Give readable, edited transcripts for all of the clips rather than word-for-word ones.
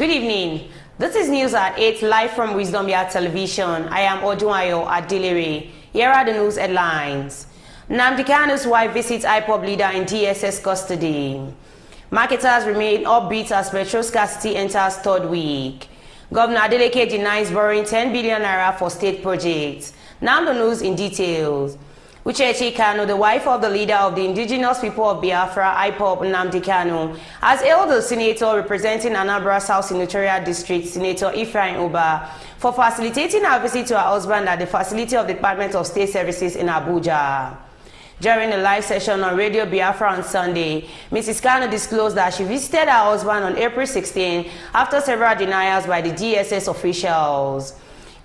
Good evening. This is news at 8 live from Wisdom Yard Television. I am Odunayo Adelere. Here are the news headlines. Nnamdi Kanu'S wife visits Ipob leader in DSS custody. Marketers remain upbeat as petrol scarcity enters third week. Governor Adeleke denies borrowing 10 billion naira for state projects. Now the news in details. Uchechi Kanu, the wife of the leader of the indigenous people of Biafra, Ipob, Nnamdi Kanu, has hailed the senator representing Anambra South Senatorial District, Senator Ipob, for facilitating her visit to her husband at the facility of the Department of State Services in Abuja. During a live session on Radio Biafra on Sunday, Mrs. Kanu disclosed that she visited her husband on April 16 after several denials by the DSS officials.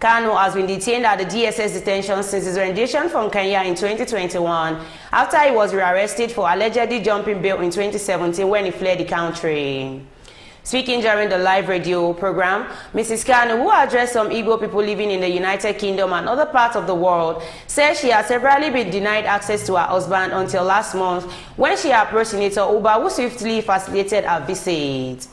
Kanu has been detained at the DSS detention since his rendition from Kenya in 2021 after he was rearrested for allegedly jumping bail in 2017 when he fled the country. Speaking during the live radio program, Mrs. Kanu, who addressed some Igbo people living in the United Kingdom and other parts of the world, said she has severally been denied access to her husband until last month when she approached Senator Uba, who swiftly facilitated her visit.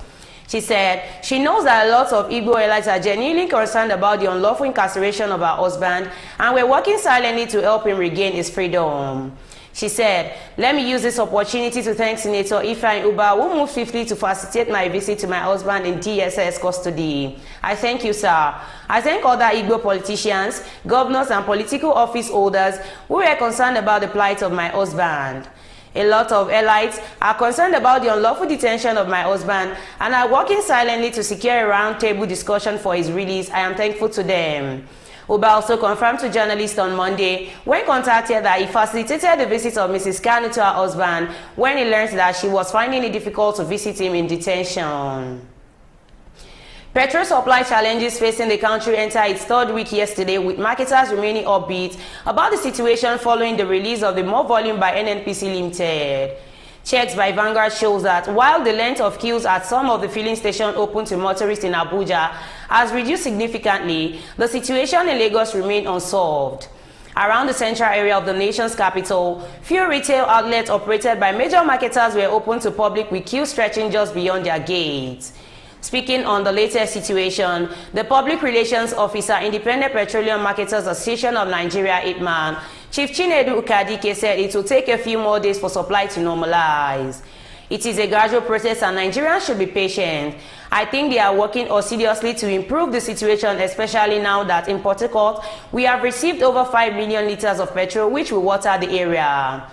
She said she knows that a lot of Igbo elites are genuinely concerned about the unlawful incarceration of her husband and we're working silently to help him regain his freedom. She said, "Let me use this opportunity to thank Senator Uba, who moved swiftly to facilitate my visit to my husband in DSS custody. I thank you, sir. I thank other Igbo politicians, governors and political office holders who were concerned about the plight of my husband. A lot of elites are concerned about the unlawful detention of my husband and are working silently to secure a round-table discussion for his release. I am thankful to them." Uba also confirmed to journalists on Monday when contacted that he facilitated the visit of Mrs. Kanu to her husband when he learned that she was finding it difficult to visit him in detention. Petrol supply challenges facing the country entered its third week yesterday, with marketers remaining upbeat about the situation following the release of the more volume by NNPC Limited. Checks by Vanguard shows that while the length of queues at some of the filling stations open to motorists in Abuja has reduced significantly, the situation in Lagos remains unsolved. Around the central area of the nation's capital, few retail outlets operated by major marketers were open to public with queues stretching just beyond their gates. Speaking on the latest situation, the Public Relations Officer, Independent Petroleum Marketers Association of Nigeria, IPMAN, Chief Chinedu Ukadike, said it will take a few more days for supply to normalize. It is a gradual process and Nigerians should be patient. I think they are working assiduously to improve the situation, especially now that in Port Harcourt, we have received over 5 million liters of petrol, which will water the area.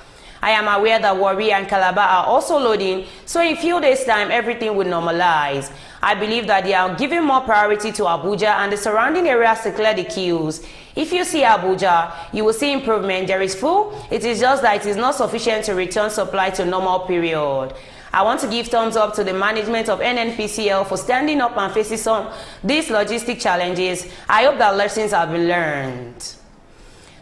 I am aware that Warri and Calabar are also loading, so in a few days' time, everything will normalize. I believe that they are giving more priority to Abuja and the surrounding areas to clear the queues. If you see Abuja, you will see improvement. There is full. It is just that it is not sufficient to return supply to normal period. I want to give thumbs up to the management of NNPCL for standing up and facing these logistic challenges. I hope that lessons have been learned.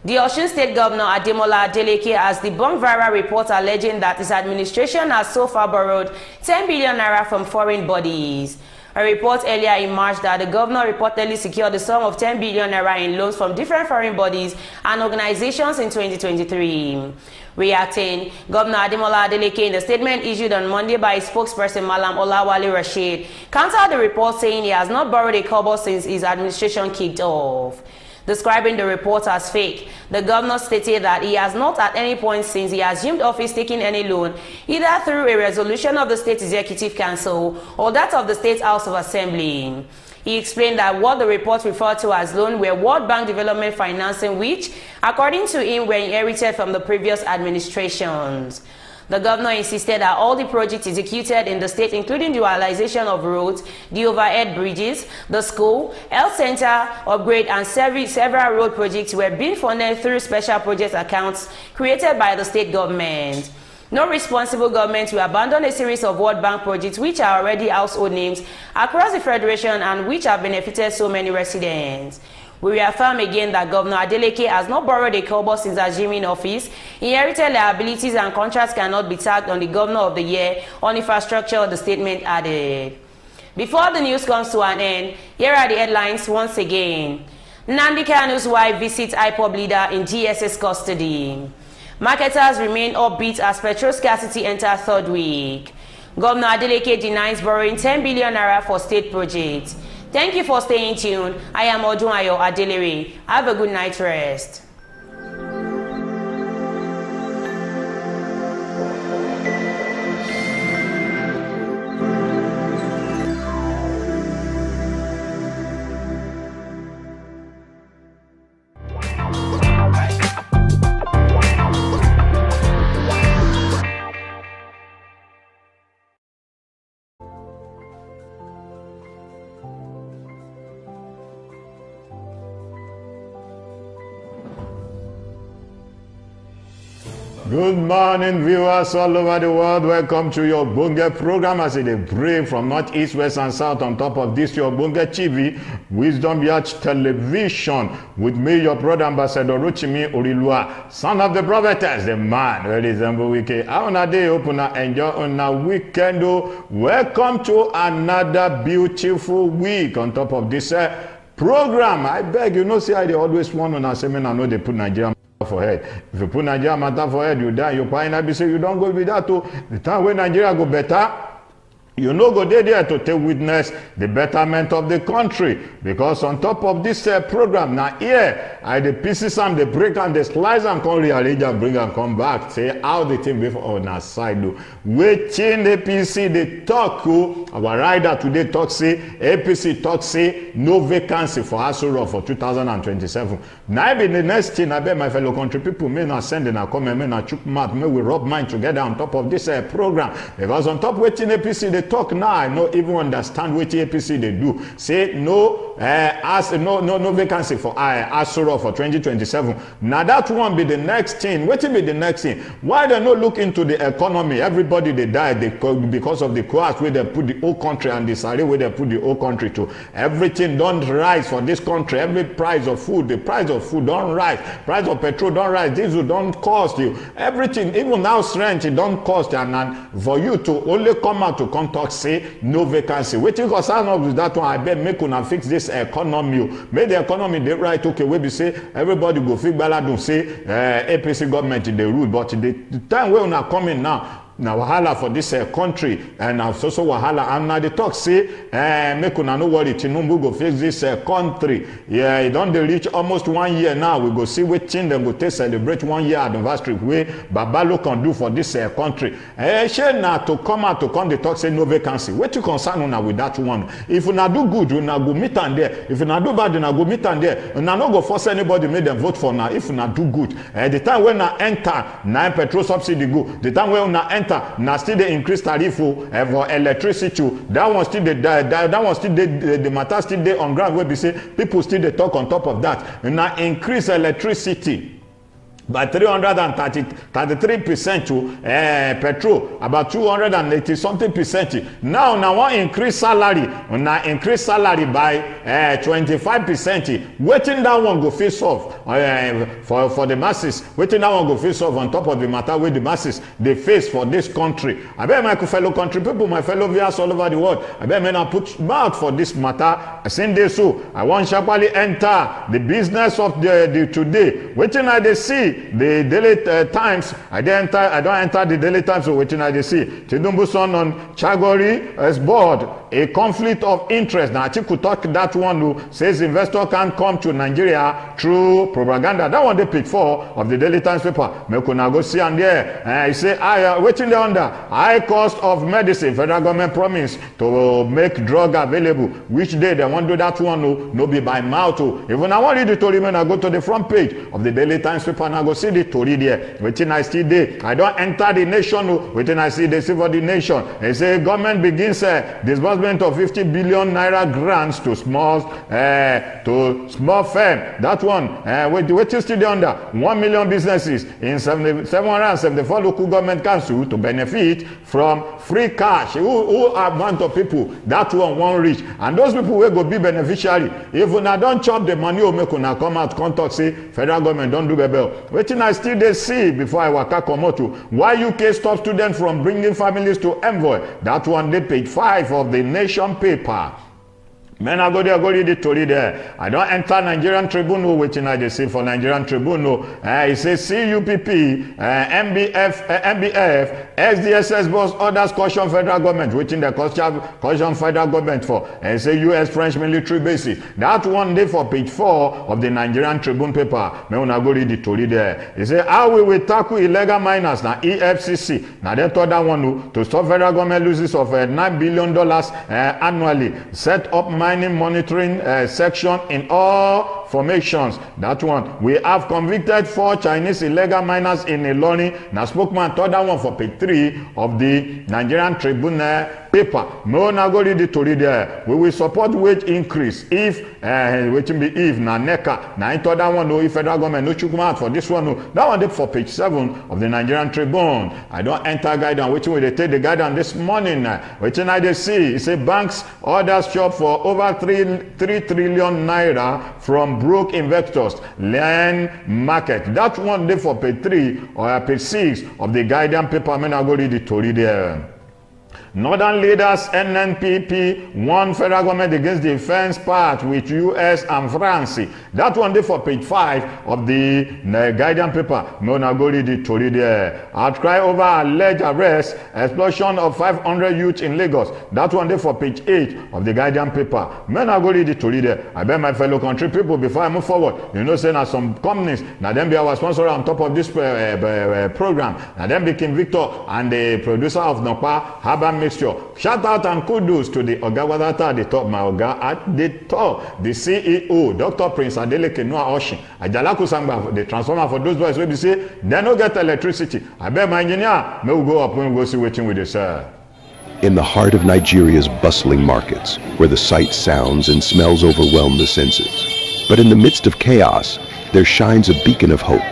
The Osun State Governor Ademola Adeleke has debunked viral reports alleging that his administration has so far borrowed 10 billion naira from foreign bodies. A report earlier in March that the governor reportedly secured the sum of 10 billion naira in loans from different foreign bodies and organizations in 2023. Reacting, Governor Ademola Adeleke, in a statement issued on Monday by his spokesperson Malam Olawale Rashid, countered the report saying he has not borrowed a kobo since his administration kicked off. Describing the report as fake, the governor stated that he has not at any point since he assumed office taken any loan, either through a resolution of the State Executive Council or that of the State House of Assembly. He explained that what the report referred to as loan were World Bank development financing, which, according to him, were inherited from the previous administrations. The governor insisted that all the projects executed in the state, including the realization of roads, the overhead bridges, the school, health center, upgrade, and several road projects were being funded through special project accounts created by the state government. No responsible government will abandon a series of World Bank projects which are already household names across the Federation and which have benefited so many residents. We reaffirm again that Governor Adeleke has not borrowed a kobo since assuming office. Inherited liabilities and contracts cannot be tagged on the Governor of the Year on infrastructure, the statement added. Before the news comes to an end, here are the headlines once again. Nnamdi Kanu'S wife visits Ipob leader in DSS custody. Marketers remain upbeat as petrol scarcity enters third week. Governor Adeleke denies borrowing 10 billion naira for state projects. Thank you for staying tuned. I am Odunayo Adelere. Have a good night rest. Good morning, viewers all over the world. Welcome to your Bunge program as it is brave from north, east, west, and south on top of this, your Bunge TV, Wisdom Yacht Television, with me, your brother Ambassador Rochimi Orilua, son of the prophetess, the man who resemble wicked. On a day open enjoy on a weekend. Welcome to another beautiful week on top of this program. I beg you, see how they always want on a seminar. I know they put Nigeria for head. If you put Nigeria matter for head, you die. You find be say you don't go with that too. The time when Nigeria go better, you know go there to take witness the betterment of the country. Because on top of this program, now here, I the pieces and the break and the slice and come rearrange and bring and come back. Say how the thing before on our side do. Waiting APC they talk our rider today talk say APC talk say no vacancy for Asura for 2027. Now be the next thing I bet my fellow country people may not send in a comment, may not chook mouth, may we rub mind together on top of this program. Because on top waiting APC they talk now, I don't even understand what APC they do. Say no no vacancy for Asura for 2027. Now that won't be the next thing. What will be the next thing? Why they not look into the economy? Everybody they died because of the cost where they put the whole country and the salary where they put the whole country to. Everything don't rise for this country. Every price of food, the price of food don't rise. Price of petrol don't rise. Diesel don't cost you. Everything, even now rent, it don't cost. And for you to only come out to come talk, say no vacancy. Waiting for sign up with that one, I bet make una fix this economy. Make the economy they right okay. We be say everybody go fix baladun say APC government in the rule, but the time where una coming now wahala for this country and also wahala and now they talk say make una no worry Tinubu go fix this country. Yeah, it don't reach almost 1 year now. We go see wetin them go take celebrate 1 year anniversary way Babalo can do for this country. Shey na to come out to come they talk say no vacancy. Wetin concern una with that one? If una do good, una go meet am there. If una do bad, una go meet am there. Una no go force anybody make them vote for now. If una do good, the time when una enter na petrol subsidy go. The time when una enter now still they increase tariff for electricity. That one still the matter still they on ground where we say people still they talk on top of that. Now increase electricity by 333% to petrol, about 280 something percent. Now one increase salary, by 25%. Waiting that one go face off for the masses. Waiting that one go face off on top of the matter where the masses they face for this country. I bet my fellow country people, my fellow viewers all over the world, I bet men put mouth for this matter. I send this so I want sharply enter the business of the today. Waiting I they see the Daily Times. I don't enter the Daily Times, so waiting I see Tinubu son on Chagori as board a conflict of interest. Now I think we talk that one who says investor can't come to Nigeria through propaganda. That one they pick 4 of the Daily Times paper. Make una go see and there. I say waiting there under high cost of medicine. Federal government promise to make drug available. Which day they want to do that one? No be by mouth. Even I want read the story when I go to the front page of the Daily Times paper and I go see the story there. Waiting I see there. I don't enter the nation. Waiting I see the for the nation. They say government begins disbursement of 50 billion naira grants to small firm. That one wait still there under 1 million businesses in 774 local government council to benefit from free cash. Who amount of people that one won't reach, and those people will go be beneficiary. If una don't chop the money, or make una come out contact say federal government don't do better. Waiting I still they see before I waka come out to why UK stop students from bringing families to Envoy. That one they page 5 of the Nation paper. Men I go there, go read the story there. I don't enter Nigerian Tribune, waiting I see for Nigerian Tribune. It says CUPP, MBF, SDSS boss orders caution federal government, waiting the caution federal government for. And say US French military bases. That one day for page 4 of the Nigerian Tribune paper. Men I go read the story there. It say how we will tackle illegal miners now EFCC. Now they told that one to stop federal government losses of $9 billion annually. Set up mining monitoring section in all formations. That one. We have convicted 4 Chinese illegal miners in Ilorin. Now spokesman told that one for page 3 of the Nigerian Tribune paper. No na go read the story there. We will support wage increase if waiting be if na NECA. Now I told that one no if federal government no chukuma out for this one no. That one did for page 7 of the Nigerian Tribune. I don't enter guidance. Waiting will they take the guidance this morning. Waiting I they see. It say banks orders shop for over 3 trillion naira from broke investors. Land market. That one day for page 3 or page 6 of the guidance paper. I go read the story there. Northern leaders NNPP won federal government against defense part with US and France. That one day for page 5 of the guidance paper. No, now go read it to read there. Outcry over alleged arrest, explosion of 500 youth in Lagos. That one day for page 8 of the guidance paper. No, now go read it to read there. I bet my fellow country people before I move forward. You know, say now some companies, now them be our sponsor on top of this program. Now them be King Victor and the producer of Nokpa Herbal Mixture. Shout out and kudos to the Oga Wadata at the top, my Oga at the top, the CEO, Dr. Prince Adeleke Noah Oshin, Ajala Kusangba, the transformer for those boys, we say, they don't get electricity. I bet my engineer, may we go up and go see waiting with you, sir. In the heart of Nigeria's bustling markets, where the sights, sounds, and smells overwhelm the senses. But in the midst of chaos, there shines a beacon of hope.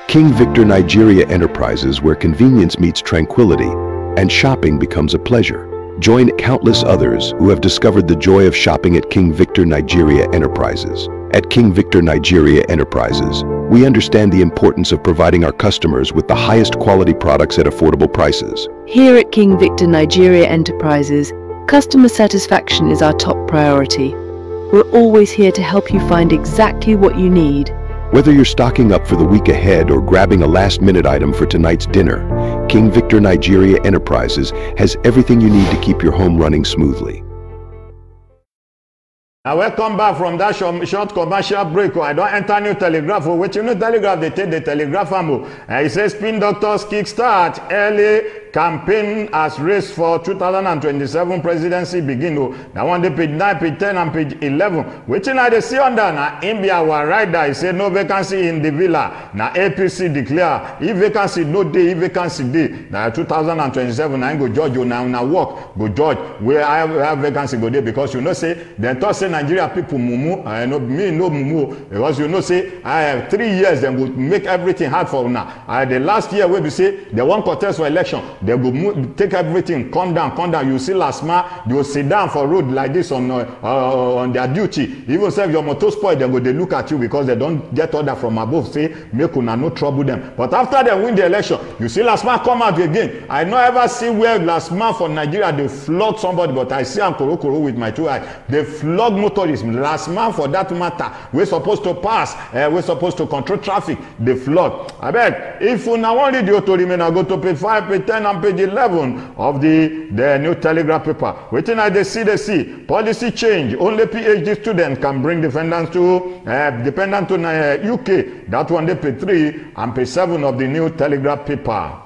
King Victor Nigeria Enterprises, where convenience meets tranquility, and shopping becomes a pleasure. Join countless others who have discovered the joy of shopping at King Victor Nigeria Enterprises. At King Victor Nigeria Enterprises, we understand the importance of providing our customers with the highest quality products at affordable prices. Here at King Victor Nigeria Enterprises, customer satisfaction is our top priority. We're always here to help you find exactly what you need. Whether you're stocking up for the week ahead or grabbing a last-minute item for tonight's dinner, King Victor Nigeria Enterprises has everything you need to keep your home running smoothly. Now welcome back from that short commercial break. I don't enter new telegraph. Which you know telegraph, they take the telegraph. It says spin doctors kickstart early campaign as race for 2027 presidency begin. Now on the page 9, page 10 and page 11. Which I they see under now India our rider. He said no vacancy in the villa. Now APC declare if vacancy no day, if vacancy day. Now 2027 I go judge you now work go judge where I have vacancy go there because you know say then talk say Nigeria people mumu. I know me no mumu because you know say I have 3 years then would make everything hard for now. The last year where we say they won't contest for election. They go take everything, calm down. You see last month, they will sit down for road like this on their duty. Even if your motor spoil, they look at you because they don't get order from above, say, make una no trouble them. But after they win the election, you see last month come out again. I no ever see where last month for Nigeria, they flog somebody, but I see am koro with my 2 eyes. They flog motorists. Last month for that matter, we're supposed to pass, we're supposed to control traffic, they flog. I bet, if you now want the auto remain, I go to page 5, page 10, and page 11 of the new telegraph paper. Waiting at the CDC policy change. Only PhD students can bring dependents to UK. That one they page 3 and page 7 of the new telegraph paper.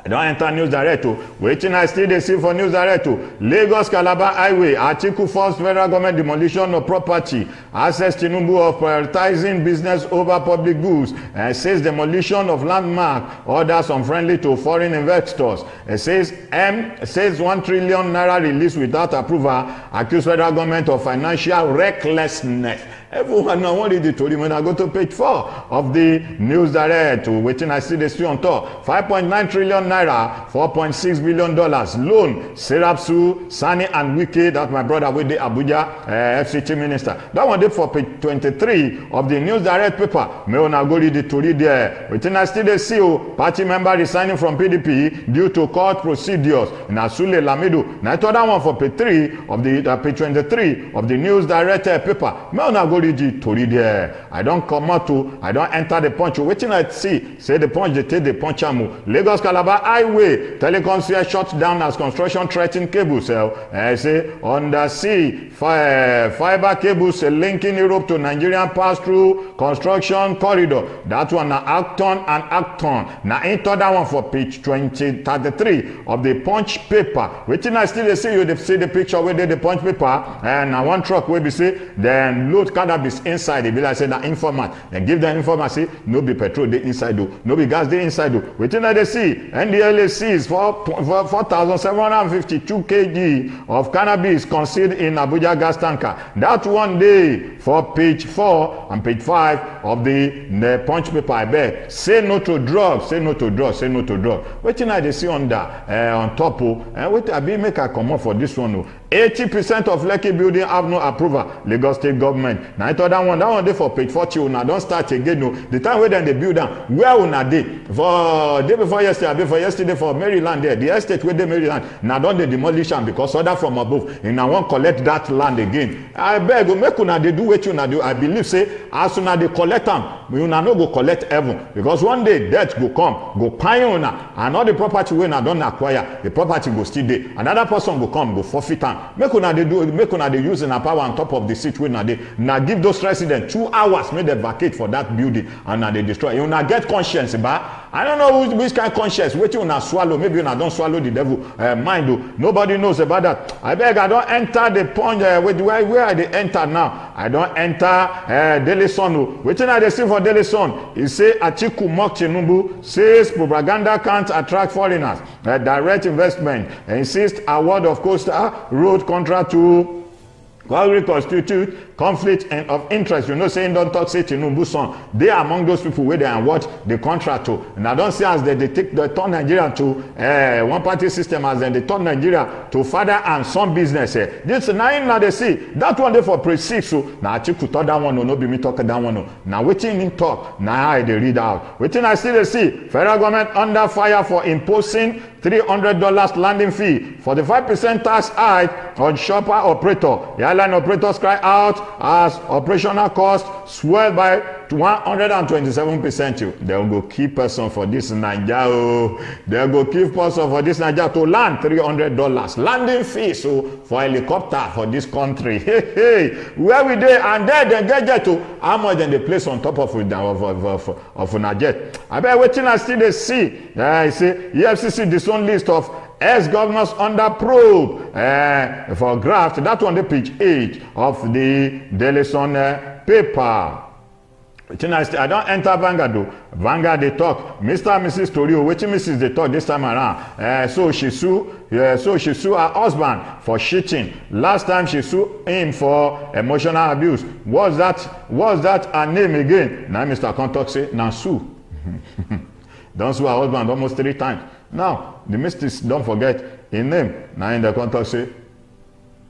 I don't enter News Direct. Waiting I still they see for News Direct. Lagos Calabar Highway. Article first federal government demolition of property. Access Tinubu of prioritizing business over public goods. Says demolition of landmark. Orders unfriendly to foreign investors. Says 1 trillion naira released without approval. Accuse federal government of financial recklessness. Everyone now want read the story when I go to page 4 of the News Direct. Waiting, I see the story on top. 5.9 trillion naira, $4.6 billion loan. Serapsu, Sani, and Wike, that's my brother with the Abuja FCT minister. That one did for page 23 of the News Direct paper. May I go read the story there. Waiting, I see the CEO, party member resigning from PDP due to court procedures. Nasule Lamido. Now I thought that one for page 3 of the page 23 of the News Direct paper. May I go read the story there. I don't come out to, I don't enter the punch. Waiting, I see. Say the punch, they take the punch. Lagos Calabar Highway. Telecom shut down as construction threatened cables. Say undersea fiber cables linking Europe to Nigerian pass-through construction corridor. That one na Acton and Acton. Now enter that one for page 33 of the Punch paper. Waiting, I still see you see the picture where they the Punch paper, and now one truck where we say then load cannabis inside. They be like say that informant. Then give them informant say no be petrol they inside do, no be gas they inside do. Waiting, I see NDLAC is for 4,752 kg of cannabis concealed in Abuja gas tanker. That one day for page 4 and page 5 of the Punch paper. I beg, say no to drugs, say no to drugs, say no to drugs. Waiting, I see on top, and wait, I be make a come up for this one. 80% of Lekki building have no approval. Lagos State government. Now I thought that one day for page 40. Una don't start again. No, the time where then they build down. Where una day for day before yesterday for Maryland there. The estate where they Maryland. Now don't they demolish them because order from above. And I won't collect that land again. I beg make una they do what you do. I believe say as soon as they collect them, una no go collect heaven because one day death go come, go pay una, and all the property we una don't acquire, the property go still there. Another person go come, go forfeit them. Make una they do, make una they use in a power on top of the seat when they now give those residents 2 hours, make them vacate for that building and now they destroy. You now get conscience, but I don't know which kind of conscience. Wait till you swallow. Maybe you don't swallow the devil mind. Though. Nobody knows about that. I beg, I don't enter the point where I enter now. I don't enter Daily Sun. Waiting I see for Daily Sun. He say Atiku mock Tinubu says propaganda can't attract foreigners. Direct investment. Insist award of Coastal Road contract to constitute conflict of interest. You know, saying don't talk say Tinubu son. They are among those people where they award the contract to. And I don't see as they turn Nigeria to one party system as then they turn Nigeria to father and son business. This now they see that one day for page 6. So now I took that one no be me talk that one no. Now waiting in talk. Now I they read out. Waiting I still see federal government under fire for imposing $300 landing fee, 45% tax hike on shopper operator. The airline operators cry out as operational costs swell by 127%. They will go keep person for this Nigeria. They will go keep person for this Nigeria to land $300 landing fee so for helicopter for this country. Hey, where we there and there they get to how much then they place on top of a jet. I bet waiting I still they see. I say EFCC this one list of ex-governors under probe for graft. That one the page 8 of the Daily Sun paper. I don't enter Vanguard though. Vanguard they talk. Mr. and Mrs. Torio, which Mrs. they talk this time around. So she sue her husband for cheating. Last time she sued him for emotional abuse. What's that her name again? Now Mr. Contact say, now sue. Don't sue her husband almost 3 times. Now, the mistakes don't forget in name. Now in the contact say,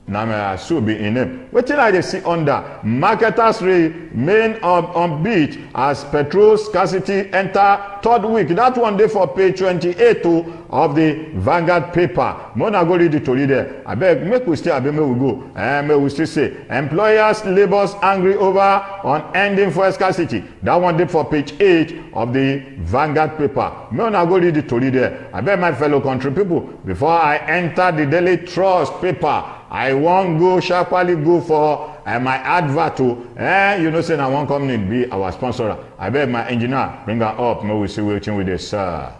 now should be in name. What till I see under marketers remain on beat as petrol scarcity enter 3rd week. That one day for page 28 of the Vanguard paper. Mona go read it to read there. I beg, make we stay, I beg, may we go. May we still say employers, laborers angry over on ending fuel scarcity. That one day for page 8 of the Vanguard paper. Mona go read it to read there. I beg my fellow country people, before I enter the Daily Trust paper, I won't go sharply go for my advert to you know say I won't come in be our sponsor. I beg my engineer bring her up. May we see waiting with this sir.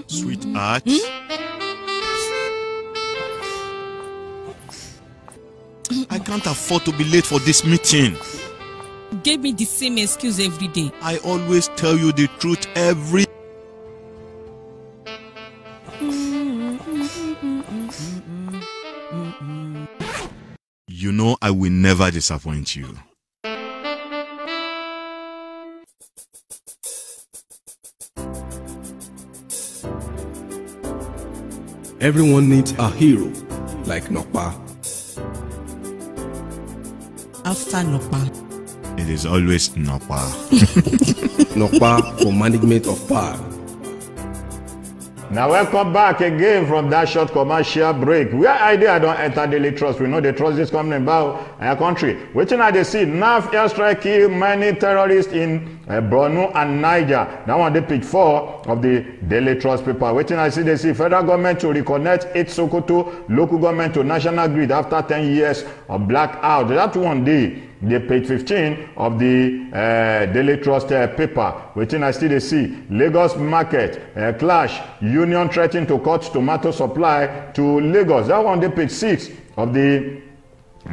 Sweetheart. I can't afford to be late for this meeting. Give me the same excuse every day. I always tell you the truth every You know know I will never disappoint you. Everyone needs a hero like Nokpa. After Nokpa. It is always Nokpa. Nokpa for management of power. Now welcome back again from that short commercial break. Where idea don't enter daily trust. We know they trust this company about our country. Waiting at the see NAF airstrike kill many terrorists in Borno and Niger. That one they pick 4 of the daily trust paper. Waiting I see they see federal government to reconnect 8 Sokoto local government to national grid after 10 years of blackout. That one day. They page 15 of the Daily Trust paper. Waiting I still they see Lagos market clash. Union threatening to cut tomato supply to Lagos. That one they page 6 of the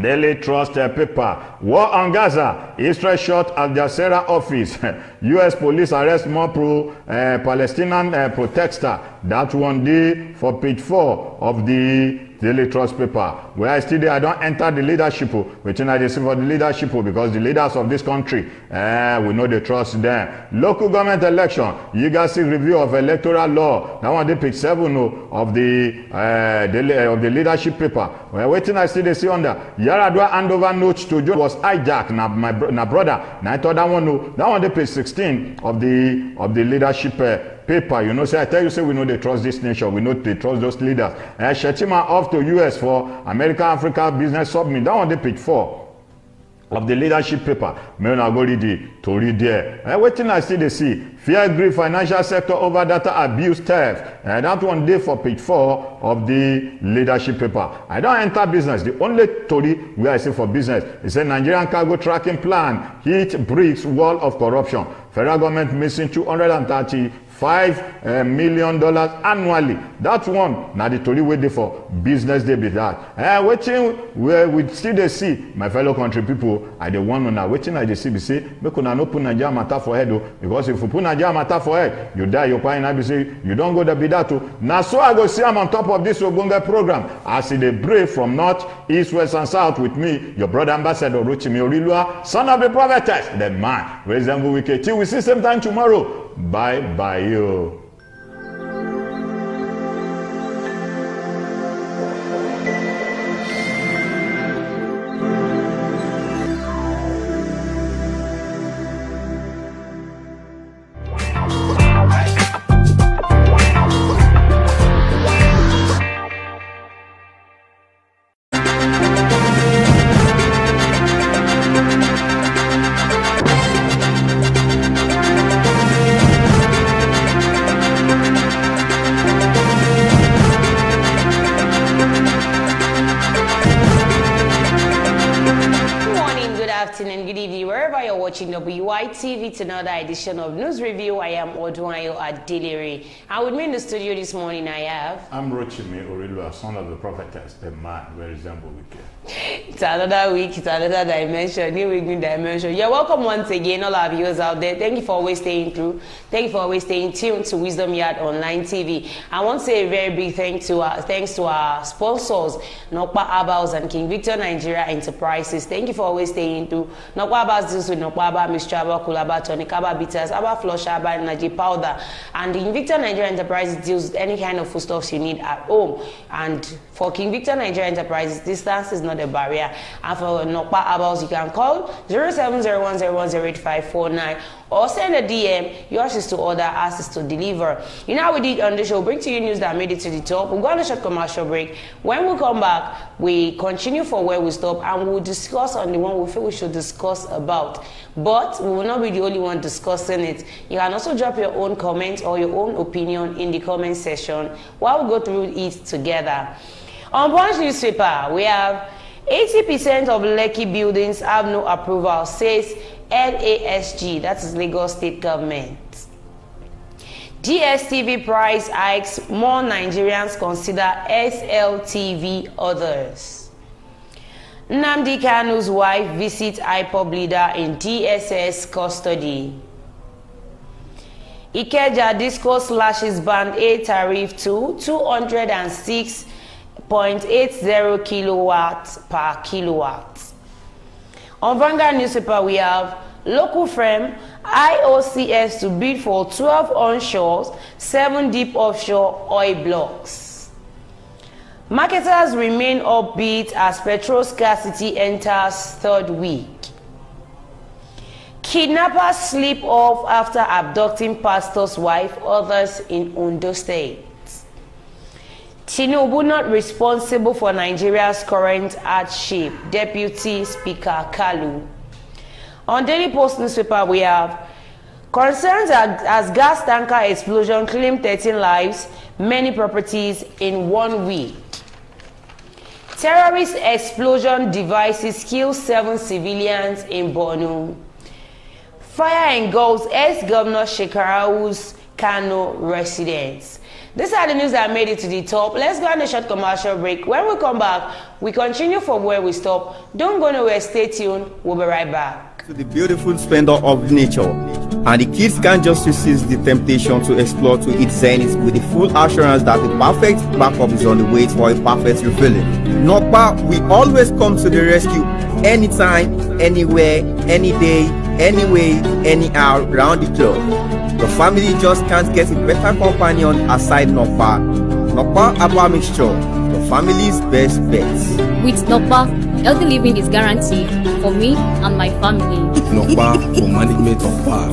Daily Trust paper. War on Gaza. Israel shot Al Jazeera office. U.S. police arrest more pro-Palestinian protester. That one day for page 4 of the Daily Trust paper. Where I still I don't enter the leadership. Waiting I see for the leadership because the leaders of this country, we know they trust them. Local government election. You guys see review of electoral law. That one they pick 7 of the leadership paper. We're waiting I still they see under Yaradua handover notes to Joe was hijacked. Now my brother. Now I thought that one no. That one they pick 16 of the leadership paper. You know, say I tell you, say we know they trust this nation. We know they trust those leaders. Shetima off to US for American Africa Business Summit. That one they page 4 of the leadership paper. May not go read to read there. Waiting I see they see fear grief financial sector over data abuse theft. That one day for page 4 of the leadership paper. I don't enter business. The only story where I say for business is a Nigerian cargo tracking plan hit bricks wall of corruption. Federal government missing $235 million annually. That one now the story waiting for business day be that. Waiting where we still they see my fellow country people I the one on waiting I see be say make una no put Nigeria matter for head because if you put Nigeria matter for head you die your pine I be say you don't go the be that too. Now so I go see I'm on top of this Ogbonge program. I see the brave from north, east, west and south with me, your brother ambassador Rochimi Orilua, son of the prophetess, the man. Resemble wicked. Till we see same time tomorrow. Bye bye you. WYTV to another edition of News Review. I am Odunayo Adelere. And with me in the studio this morning I have... I'm Rochimi Orilua, son of the prophetess, the man who resemble wicked. It's another week, it's another dimension, new week, new dimension. You're welcome once again, all our viewers out there. Thank you for always staying through. Thank you for always staying tuned to Wisdom Yard Online TV. I want to say a very big thanks to our sponsors, Nokpa Abals and King Victor Nigeria Enterprises. Thank you for always staying through. Nokpa Abals deals with Nokpa Abba, Mr. Abba, Kulaba, Tonic Abba Bitters, Abba Flush, Abba, Naji Powder. And King Victor Nigeria Enterprises deals with any kind of foodstuffs you need at home. And for King Victor Nigeria Enterprises, distance is not a barrier. And for Nokpa Abals, you can call 0701010849 or send a DM. Yours is to order, ours is to deliver. You know how we did on the show, bring to you news that made it to the top. We'll go on a short commercial break. When we come back, we continue for where we stop and we'll discuss on the one we feel we should discuss about. But we will not be the only one discussing it. You can also drop your own comment or your own opinion in the comment section while we go through it together. On Punch newspaper, we have 80% of Lekki buildings have no approval, says LASG, that is Lagos State Government. DSTV price hikes, more Nigerians consider SLTV others. Nnamdi Kanu'S wife visits Ipob leader in DSS custody. Ikeja Disco slashes band A tariff to 206.80 kilowatts per kilowatt. On Vanguard newspaper, we have local firm IOCS to bid for 12 onshore, 7 deep offshore oil blocks. Marketers remain upbeat as petrol scarcity enters third week. Kidnappers slip off after abducting pastor's wife, others in Ondo State. Tinubu not responsible for Nigeria's current hardship, Deputy Speaker Kalu. On Daily Post newspaper, we have concerns as gas tanker explosion claimed 13 lives, many properties in 1 week. Terrorist explosion devices kill 7 civilians in Borno. Fire engulfs ex-governor Shekarau's Kano residence. These are the news that made it to the top. Let's go on a short commercial break. When we come back, we continue from where we stop. Don't go nowhere, stay tuned. We'll be right back. To the beautiful splendor of nature, and the kids can't just resist the temptation to explore to its zenith with the full assurance that the perfect backup is on the way for a perfect refilling. Nokpa, we always come to the rescue anytime, anywhere, any day, anyway, anyhow, round the clock. The family just can't get a better companion aside Nokpa. Nokpa Aba Mixture, the family's best bet. With Nokpa, healthy living is guaranteed for me and my family. Nokpa for management of power.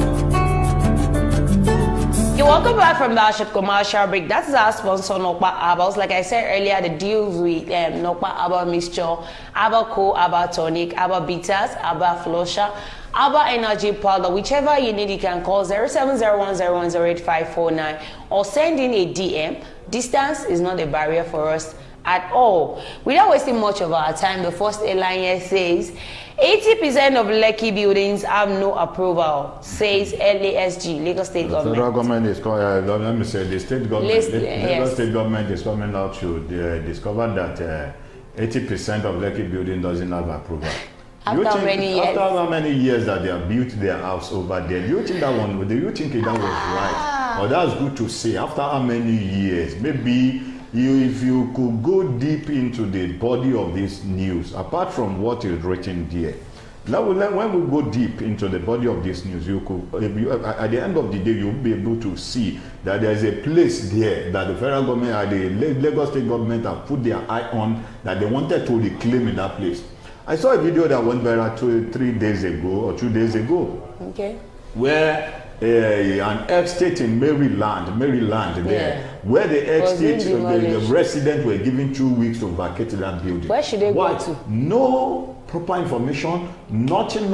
Okay, welcome back from the short commercial break. That is our sponsor, Nokpa Herbals. Like I said earlier, the deals with Nokpa Herbal Mixture, Herbal Co, Herbal Tonic, Herbal Bitters, Herbal Flusher, Herbal Energy Powder. Whichever you need, you can call 0701010849 or send in a DM. Distance is not a barrier for us at all. Without wasting much of our time, the first headline here says 80% of Lekki buildings have no approval, says LASG, Lagos State Government. The federal government is coming, let me say, the state government, Lagos State Government is coming out to discover that 80% of Lekki building doesn't have approval. After how many years that they have built their house over there? Do you think that one? Do you think that was right? Well, that's good to see. After how many years? Maybe if you could go deep into the body of this news, apart from what is written there. When we go deep into the body of this news, you could, at the end of the day, you'll be able to see that there's a place there that the federal government and the Lagos State government have put their eye on, that they wanted to reclaim in that place. I saw a video that went viral 3 days ago or 2 days ago, okay, where an estate in Maryland there, where the estate, the residents were given 2 weeks to vacate that building. Where should they go to? No proper information, nothing.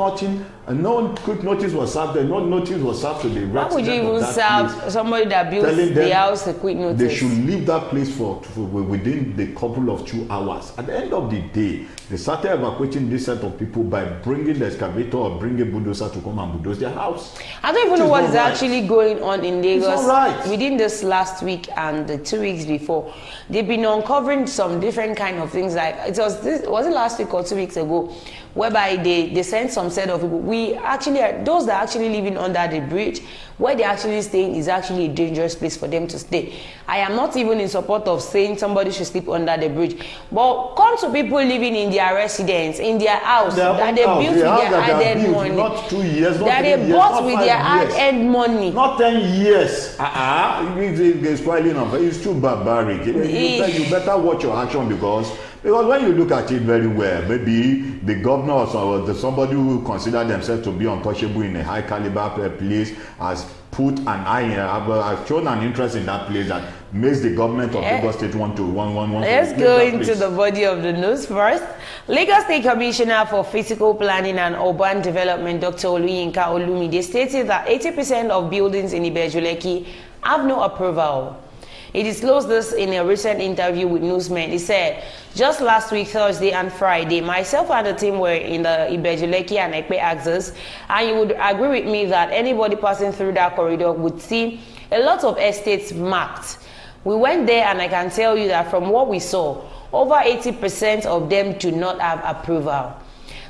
No quick notice was served. No notice was served to the residents. Why would you even serve somebody that builds the house a quick notice? They should leave that place for within the couple of 2 hours. At the end of the day, they started evacuating this set of people by bringing the excavator or bringing a bulldozer to come and bulldoze their house. I don't even know what is actually going on in Lagos. It's not right. Within this last week and the 2 weeks before, they've been uncovering some different kind of things. Like was it last week or 2 weeks ago, whereby they sent some set of people. We actually, those that are actually living under the bridge, where they're actually staying is actually a dangerous place for them to stay. I am not even in support of saying somebody should sleep under the bridge, but come to people living in their residence, in their house, that they built with their hard-earned money. Not 2 years, not that 3 they years, bought with their hard-earned money. Not 10 years. It's quite enough. It's too barbaric. You better watch your action, because when you look at it very well, maybe the governor or somebody who consider themselves to be untouchable in a high caliber place has put an eye, has shown an interest in that place that makes the government of Lagos State want to Let's go into the body of the news first. Lagos State Commissioner for Physical Planning and Urban Development, Dr. Oluyinka Olumide, stated that 80% of buildings in Ibeju-Lekki have no approval. He disclosed this in a recent interview with newsmen. He said, just last week, Thursday and Friday, myself and the team were in the Ibeju-Lekki and Ekpe axis, and you would agree with me that anybody passing through that corridor would see a lot of estates marked. We went there, and I can tell you that from what we saw, over 80% of them do not have approval.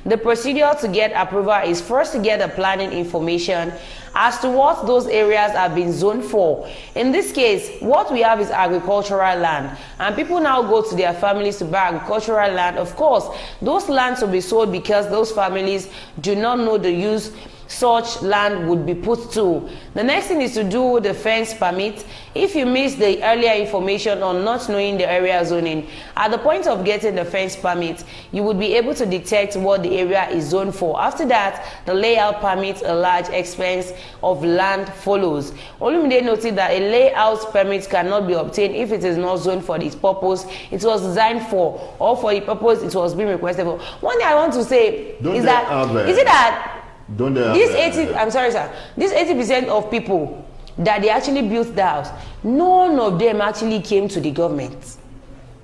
The procedure to get approval is first to get the planning information as to what those areas have been zoned for. In this case, what we have is agricultural land, and people now go to their families to buy agricultural land. Of course, those lands will be sold because those families do not know the use such land would be put to. The next thing is to do the fence permit. If you miss the earlier information on not knowing the area zoning, at the point of getting the fence permit, you would be able to detect what the area is zoned for. After that, the layout permit, a large expense of land follows. Olumide noted that a layout permit cannot be obtained if it is not zoned for its purpose it was designed for, or for the purpose it was being requested for. One thing I want to say is that this 80, I'm sorry, sir. This 80% of people that they actually built the house, none of them actually came to the government.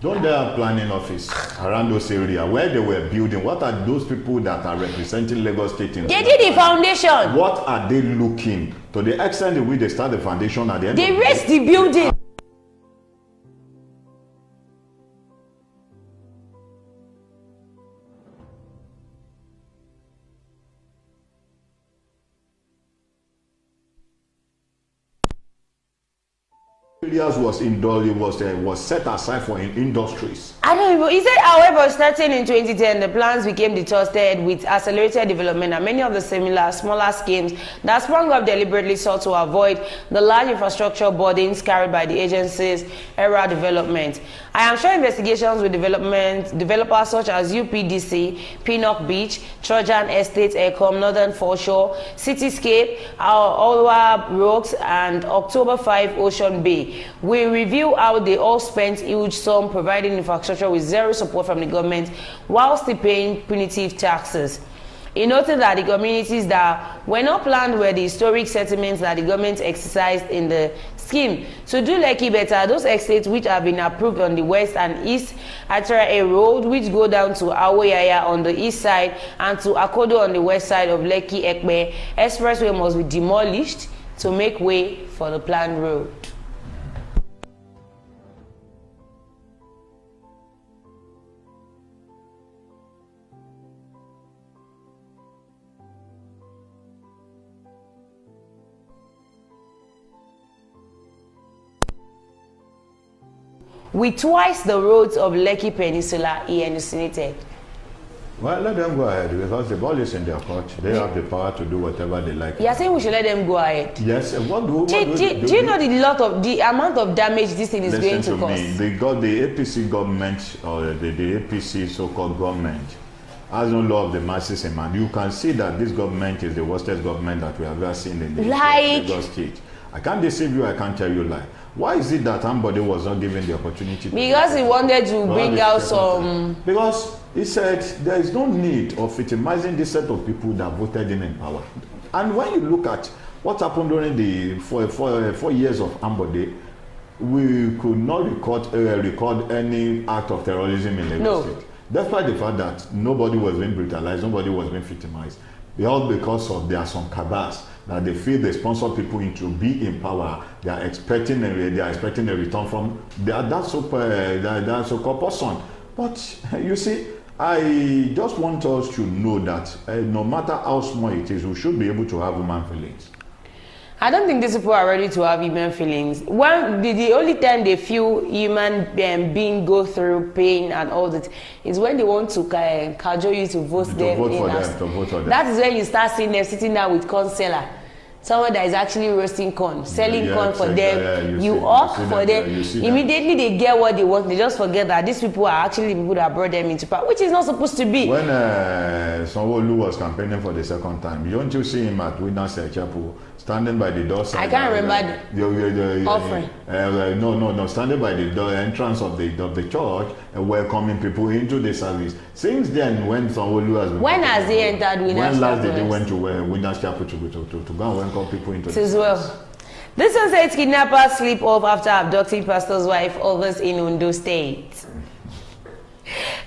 Don't they have planning office around those areas where they were building? What are those people that are representing Lagos State in? They did the foundation. What are they looking? To the extent in which they start the foundation at the end. They raised the building. Areas was set aside for industries. I don't even. He said, however, starting in 2010, the plans became detested with accelerated development, and many of the similar, smaller schemes that sprung up deliberately sought to avoid the large infrastructure burdens carried by the agency's era development. I am sure investigations with developers such as UPDC, Pinnock Beach, Trojan Estate, Ecom, Northern Foreshore, Cityscape, Alwa Rocks, and October 5 Ocean Bay. We review how they all spent huge sum providing infrastructure with zero support from the government while still paying punitive taxes. He noted that the communities that were not planned were the historic settlements that the government exercised in the scheme to do Lekki better. Those estates which have been approved on the west and east, Atara Road, which go down to Awoyaya on the east side and to Akodo on the west side of Lekki Ekpe Expressway, must be demolished to make way for the planned road. With twice the roads of Lekki Peninsula, he insinuated. Well, let them go ahead because the ball is in their court. They have the power to do whatever they like. You're saying we should let them go ahead? Yes. Do you know the amount of damage this thing is going to cause? Listen to me. The APC government, or the APC so-called government, has no law of the masses in mind. You can see that this government is the worstest government that we have ever seen in the Lagos State. I can't deceive you. I can't tell you a lie. Why is it that somebody was not given the opportunity? Because he wanted to bring out some. Because he said there is no need of victimizing this set of people that voted in power. And when you look at what happened during the 4 years of Ambode, we could not record any act of terrorism in Lagos State. Despite the fact that nobody was being brutalized, nobody was being victimized. All because of there are some cabals that they feel they sponsor people into be in power. They are expecting a return from that so-called person. But you see, I just want us to know that no matter how small it is, we should be able to have human feelings. I don't think these people are ready to have human feelings. The only time they feel human being go through pain and all that is when they want to cajole you to vote for them. That is when you start seeing them sitting down with corn seller. Someone that is actually roasting corn, selling corn for them. You hawk for them. Immediately they get what they want. They just forget that these people are actually the people that brought them into power, which is not supposed to be. When Sanwo-Olu was campaigning for the second time, don't you see him at Witness Chapel standing by the door? I can't remember the offering. No, standing by the door entrance of the church and welcoming people into the service. Since then, when Sanwo-Olu has been when has he entered Witness Chapel? When last did he went to Witness Chapel to go and welcome people into the as well? This one says kidnappers sleep off after abducting pastor's wife, others in Ondo State.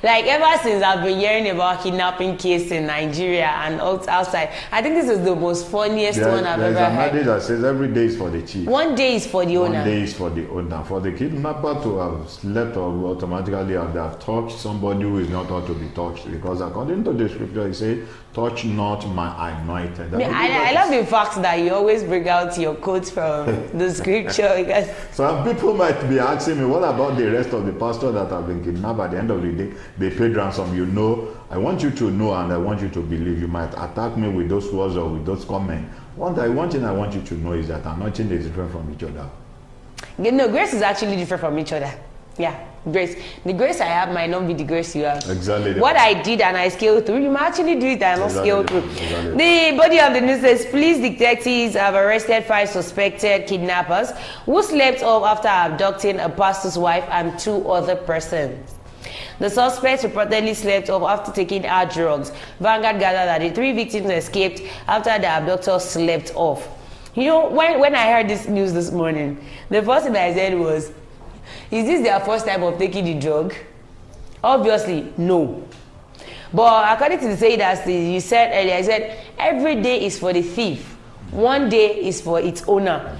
Like ever since I've been hearing about kidnapping case in Nigeria and outside, I think this is the most funniest one I've ever heard. There's a that says every day is for the chief. One day is for the owner. 1 day is for the owner. For the kidnapper to have slept or automatically have touched somebody who is not ought to be touched, because according to the scripture, it says, "Touch not my anointed." I love the fact that you always bring out your quotes from the scripture. Because some people might be asking me, what about the rest of the pastors that have been kidnapped? At the end of the day, they paid ransom. You know, I want you to know and I want you to believe. You might attack me with those words or with those comments. One thing I want you to know is that anointing is different from each other. No, grace is actually different from each other. Yeah, grace. The grace I have might not be the grace you have. Exactly. What I did and I scaled through, you might actually do it and not scale through. Exactly. The body of the news says, police detectives have arrested 5 suspected kidnappers who slept off after abducting a pastor's wife and 2 other persons. The suspects reportedly slept off after taking hard drugs. Vanguard gathered that the 3 victims escaped after the abductors slept off. You know, when I heard this news this morning, the first thing I said was, is this their first time of taking the drug? Obviously, no. But according to the say that you said earlier, I said every day is for the thief. 1 day is for its owner.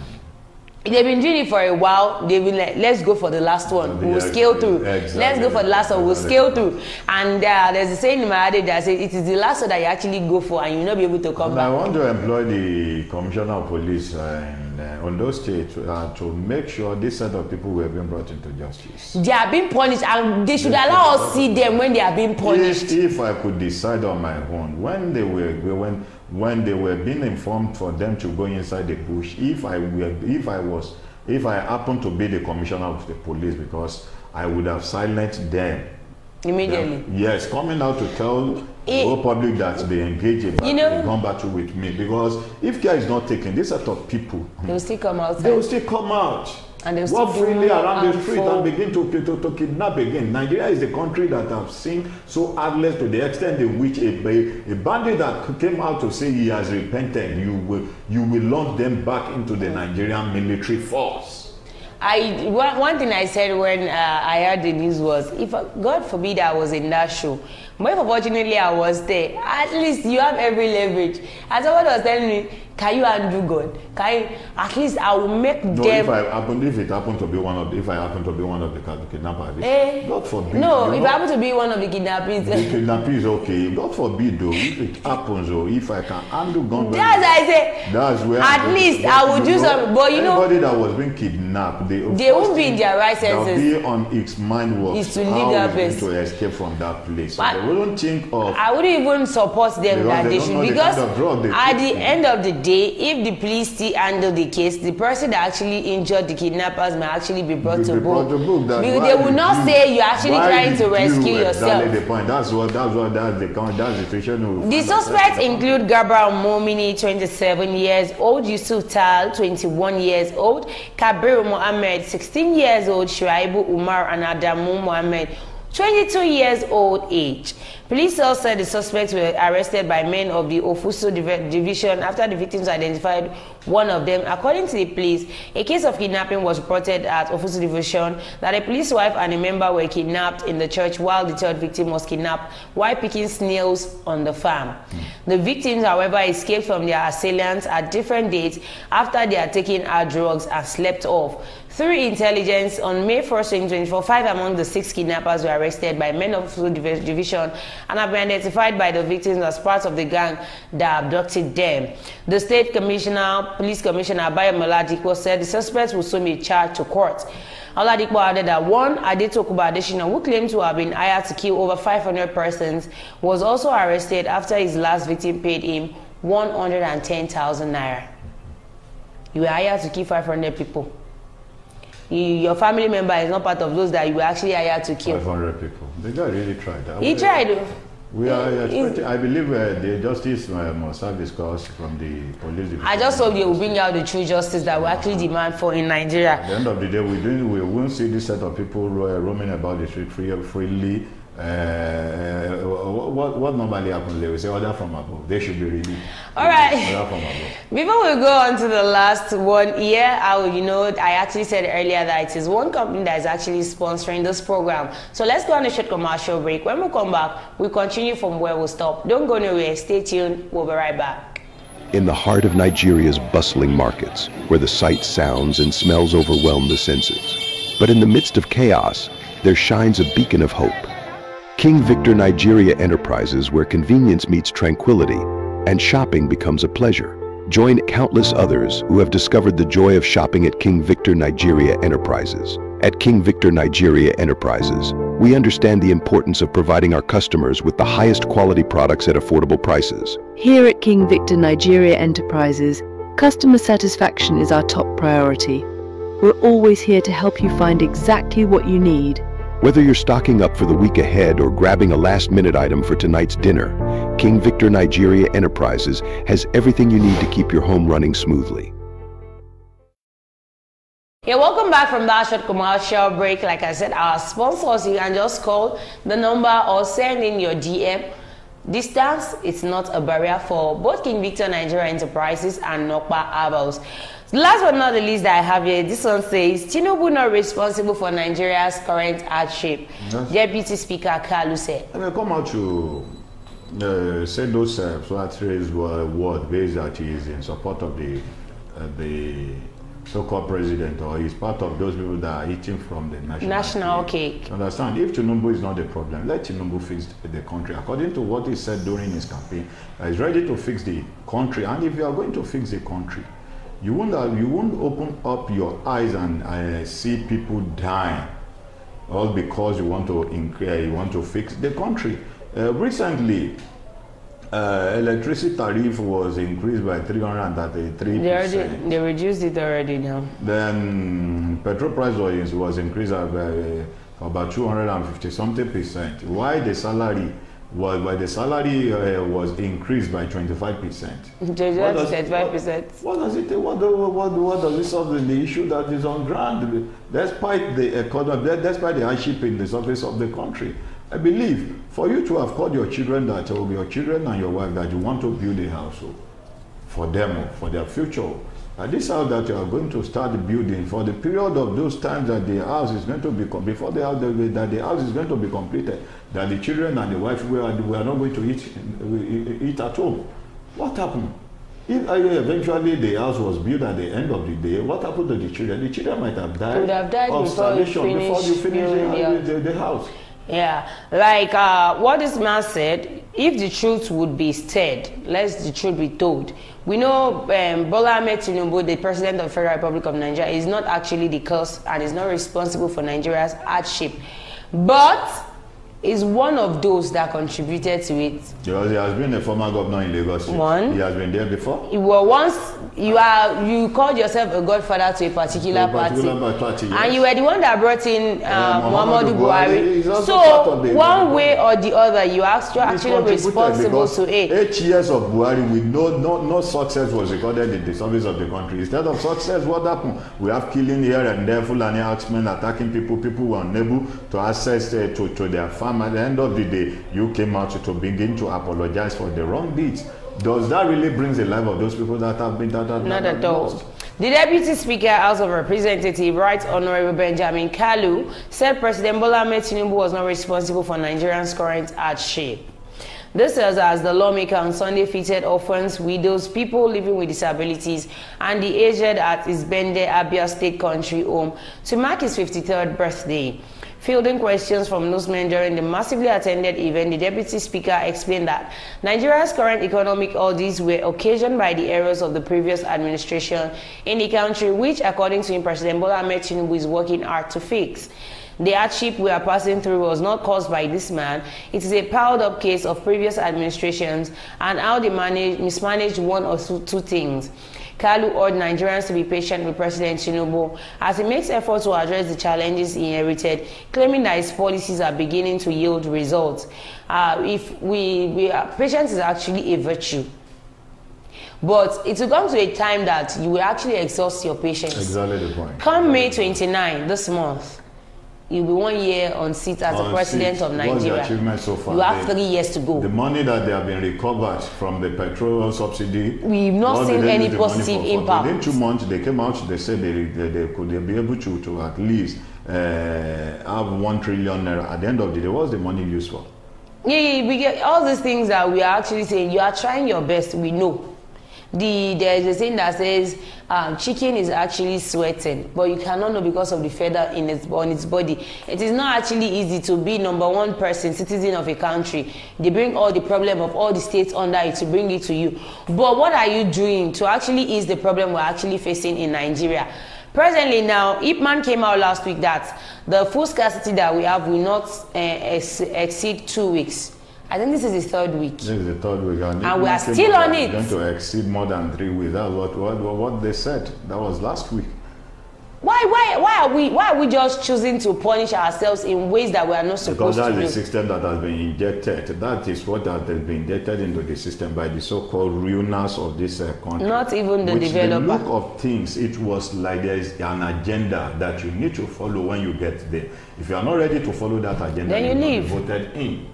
They've been doing it for a while. They've been like, let's go for the last one. We'll scale through. Exactly. Let's go for the last one. We'll scale through. And there's a saying in my head that says it is the last one that you actually go for, and you'll not be able to come back. I want to employ the commissioner of police on those states to make sure this set of people were being brought into justice. They are being punished, and they should allow us see them when they are being punished. If I could decide on my own, when they were being informed for them to go inside the bush, if I happened to be the commissioner of the police, because I would have silenced them immediately. Yes, coming out to tell the whole public that they engage in gun battle with me, because if care is not taken, this set of people, they will still come out. They will still come out. And they'll walk freely around the street and begin to kidnap again. Nigeria is the country that I've seen so heartless to the extent in which a bandit that came out to say he has repented, you will launch them back into the Nigerian military force. One thing I said when I heard the news was, if God forbid I was in that show, but if unfortunately I was there, at least you have every leverage. As someone was telling me, can you undo God? Can you, at least I will make them. If I happen to be one of the kidnappers, God forbid. No, if I happen to be one of the kidnappers. The kidnapping is okay. God forbid though, if it happens or if I can undo God. That's what I say. That's where at least I will do something. But you know, anybody that was being kidnapped, they won't be in their right senses. They'll be on its mind was is to leave that place, to escape from that place. So they wouldn't think of. I wouldn't even support them that they should, because at the end of the day, if the police still handle the case, the person that actually injured the kidnappers may actually be brought to book. Because they will not say you're actually trying to rescue yourself. Exactly the point. That's the situation. The suspects include Gabriel Momini, 27 years old, Yusuf Tal, 21 years old, Kabir Mohammed, 16 years old, Shuaibu Umar, and Adamu Mohammed, 22 years old age. Police also said the suspects were arrested by men of the Ofusu division after the victims identified one of them. According to the police, a case of kidnapping was reported at Ofusu division that a police wife and a member were kidnapped in the church, while the third victim was kidnapped while picking snails on the farm. The victims, however, escaped from their assailants at different dates after they had taken hard drugs and slept off. Through intelligence, on May 1st, 2024, 5 among the 6 kidnappers were arrested by men of the division and have been identified by the victims as part of the gang that abducted them. The state police commissioner, Abayo Moladiko, said the suspects will soon be charged to court. Oladipo added that one Adetokuba Adesina, who claimed to have been hired to kill over 500 persons, was also arrested after his last victim paid him 110,000 naira. You were hired to kill 500 people. Your family member is not part of those that you were actually hired to kill. 500 people. The guy really tried that. He tried. We are expecting, I believe the justice must have discussed from the police division. I just hope they will bring out the true justice that we actually demand for in Nigeria. At the end of the day, we won't see this set of people roaming about the street freely what normally happens, they will say order from above. They should be relieved. All right. Order from above. Before we go on to the last one here, I actually said earlier that it is one company that is actually sponsoring this program. So let's go on a short commercial break. When we come back, we continue from where we stop. Don't go nowhere. Stay tuned. We'll be right back. In the heart of Nigeria's bustling markets, where the sights, sounds, and smells overwhelm the senses. But in the midst of chaos, there shines a beacon of hope. King Victor Nigeria Enterprises, where convenience meets tranquility and shopping becomes a pleasure. Join countless others who have discovered the joy of shopping at King Victor Nigeria Enterprises. At King Victor Nigeria Enterprises, we understand the importance of providing our customers with the highest quality products at affordable prices. Here at King Victor Nigeria Enterprises, customer satisfaction is our top priority. We're always here to help you find exactly what you need. Whether you're stocking up for the week ahead or grabbing a last-minute item for tonight's dinner, King Victor Nigeria Enterprises has everything you need to keep your home running smoothly. Yeah, welcome back from that short commercial break. Like I said, our sponsors, you can just call the number or send in your DM. Distance, it's not a barrier for both King Victor Nigeria Enterprises and Nokpa Herbals. Last but not the least that I have here, this one says, Tinubu not responsible for Nigeria's current hardship. Yes. Deputy Speaker Kalu said. I come out to say those flatteries were word-based that he is in support of the so-called president, or he's part of those people that are eating from the national cake. Understand? If Tinubu is not the problem, let Tinubu fix the country. According to what he said during his campaign, he's ready to fix the country. And if you are going to fix the country, you won't open up your eyes and see people dying, all because you want to fix the country. Recently, electricity tariff was increased by 333%. They reduced it already now. Then petrol price was increased by about 250-something%. Why the salary was increased by 25%. 25%. What does it? What does it solve the issue that is on ground? Despite the economy, despite the hardship in the surface of the country, I believe for you to have called your children, that will be your children and your wife, that you want to build a house for them, for their future. This house that you are going to start building for the period of those times that the house is going to be before the house is going to be completed, that the children and the wife we are not going to eat at home. What happened? If eventually the house was built at the end of the day, what happened to the children? The children might have died, of starvation before you finish the house. Yeah, like what this man said, if the truth would be said, let the truth be told. We know Bola Ahmed Tinubu, the President of the Federal Republic of Nigeria, is not actually the cause and is not responsible for Nigeria's hardship, but is one of those that contributed to it. Because he has been a former governor in Lagos. He has been there before. Well, once you called yourself a godfather to a particular party, yes. And you were the one that brought in Muhammadu Buhari. So one way or the other, you are actually responsible to it. 8 years of Buhari with no success was recorded in the service of the country. Instead of success, what happened? We have killing here and there, Fulani axemen attacking people who are unable to access to their farm. At the end of the day, you came out to begin to apologize for the wrong deeds. Does that really bring the life of those people that have been not at all? The Deputy Speaker, House of Representatives, Right Honorable Benjamin Kalu, said President Bola Ahmed Tinubu was not responsible for Nigerians' current hardship. This is as the lawmaker on Sunday featured orphans, widows, people living with disabilities, and the aged at his Bende, Abia State country home to mark his 53rd birthday. Fielding questions from newsmen during the massively attended event, the Deputy Speaker explained that Nigeria's current economic odds were occasioned by the errors of the previous administration in the country, which, according to him, President Bola Ahmed Tinubu is working hard to fix. The hardship we are passing through was not caused by this man. It is a piled-up case of previous administrations and how they mismanaged one or two things. Kalu urged Nigerians to be patient with President Tinubu as he makes efforts to address the challenges he inherited, claiming that his policies are beginning to yield results. Patience is actually a virtue. But it will come to a time that you will actually exhaust your patience. Exactly the point. Come May 29, this month, You'll be 1 year on seat as the president of Nigeria. What's the achievement so far? You have 3 years to go. The money that they have been recovered from the petrol subsidy, we've not seen any positive impact. Within 2 months, they came out, they said they could be able to at least have 1 trillion naira. At the end of the day, what's the money used for? Yeah, we get all these things that we are actually saying. You are trying your best, we know. There's a thing that says chicken is actually sweating, but you cannot know because of the feather on its body. It is not actually easy to be #1 person, citizen of a country. They bring all the problem of all the states under it to bring it to you. But what are you doing to actually ease the problem we're actually facing in Nigeria? Presently now, Ipman came out last week that the full scarcity that we have will not exceed 2 weeks. I think this is the 3rd week. This is the 3rd week. And we are still on it. Going to exceed more than 3 weeks. That's what they said. That was last week. Why are we just choosing to punish ourselves in ways that we are not supposed to do? Because that's the system that has been injected. That is what has been injected into the system by the so-called ruiners of this country. Not even the developer. The look of things, it was like there is an agenda that you need to follow when you get there. If you are not ready to follow that agenda, then you leave. Voted in.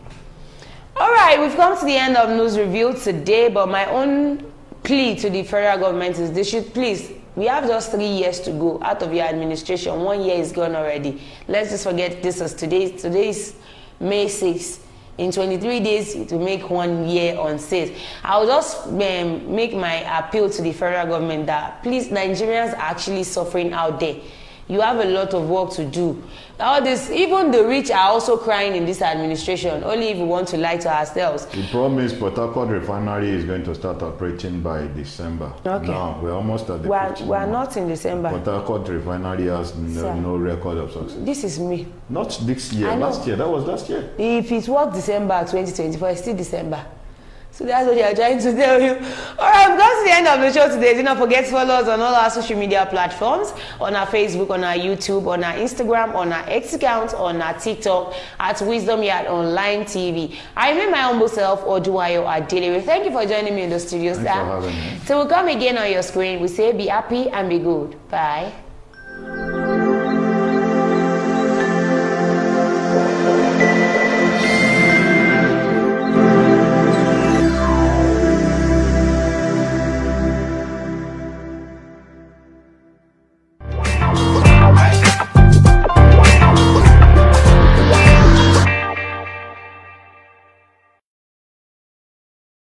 All right, we've come to the end of News Review today, but my own plea to the federal government is they should please, we have just 3 years to go out of your administration. 1 year is gone already. Let's just forget this as today's May 6th. In 23 days, it will make 1 year on sale. I'll just make my appeal to the federal government that please, Nigerians are actually suffering out there. You have a lot of work to do. All this, even the rich are also crying in this administration, only if we want to lie to ourselves. The promise Port Harcourt refinery is going to start operating by December. Okay. Now, we're almost at the We're not in December. Port Harcourt refinery has no record of success. This is me. Not this year, last year. That was last year. If it was December 2024, it's still December. So that's what they are trying to tell you. All right, we've got to the end of the show today. Do not forget to follow us on all our social media platforms, on our Facebook, on our YouTube, on our Instagram, on our X account, on our TikTok, at Wisdom Yard Online TV. I remain my humble self, Oduwayo Adelere. Thank you for joining me in the studio, Thanks for having me. So we'll come again on your screen. We say be happy and be good. Bye.